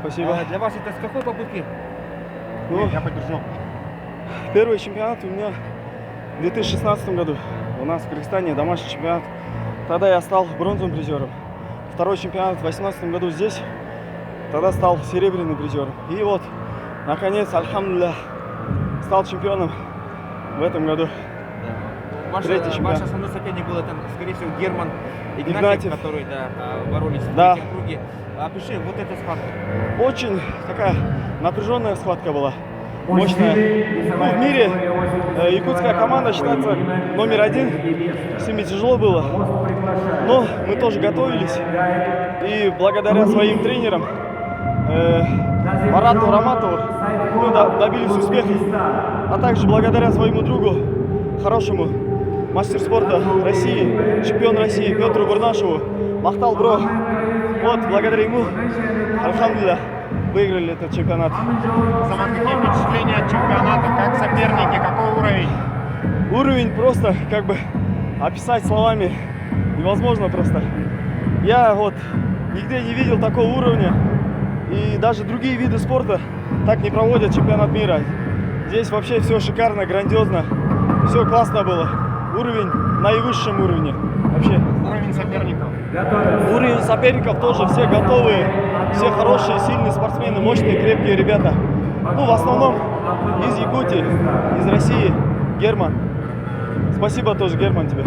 Спасибо. Для вас это с какой попытки? Ну, Я поддержу. первый чемпионат у меня в 2016 году. У нас в Кыргызстане домашний чемпионат. Тогда я стал бронзовым призером. Второй чемпионат в 2018 году здесь. Тогда стал серебряным призером. И вот, наконец, альхамдулилля, стал чемпионом в этом году. Ваш основной соперник был, это, скорее всего, Герман Игнатьев, который боролись в третьем круге. Опиши вот эту схватку. Очень такая напряженная схватка была. Мощная. Ну, в мире якутская команда считается номер один. С ними тяжело было. Но мы тоже готовились. И благодаря своим тренерам, Марату Раматову, мы добились успеха. А также благодаря своему другу, хорошему мастер спорта России, чемпион России Петру Бурнашеву, Махтал Бро. Вот, благодаря ему, альхамдулилля, выиграли этот чемпионат. Сама какие впечатления от чемпионата? Как соперники? Какой уровень? Уровень просто, как бы, описать словами невозможно просто. Я вот нигде не видел такого уровня. И даже другие виды спорта так не проводят чемпионат мира. Здесь вообще все шикарно, грандиозно. Все классно было. Уровень на наивысшем уровне. Вообще. Уровень соперников. Уровень соперников тоже все готовые. Все хорошие, сильные спортсмены, мощные, крепкие ребята. Ну, в основном из Якутии, из России. Герман. Спасибо тоже, Герман, тебе.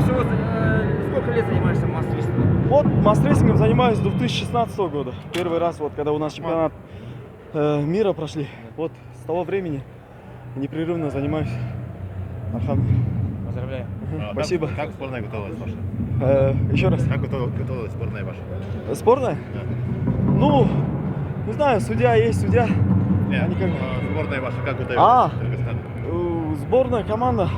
Сколько лет занимаешься масс-рейсингом? Вот масс-рейсингом занимаюсь с 2016 года. Первый раз, вот, когда у нас чемпионат мира прошли. Вот с того времени непрерывно занимаюсь. Поздравляю. Спасибо. Как сборная готовилась ваша? Еще раз. Как готовилась сборная ваша? Сборная? Ну, не знаю, судья есть судья. Нет, Они как... сборная ваша как готовилась? Сборная команда.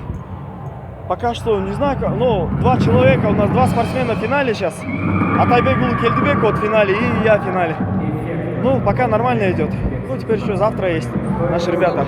Пока что не знаю, но два человека, у нас два спортсмена в финале сейчас. Атайбекул Кельдебек вот в финале и я в финале. Ну, пока нормально идет. Ну, теперь еще завтра есть наши ребята.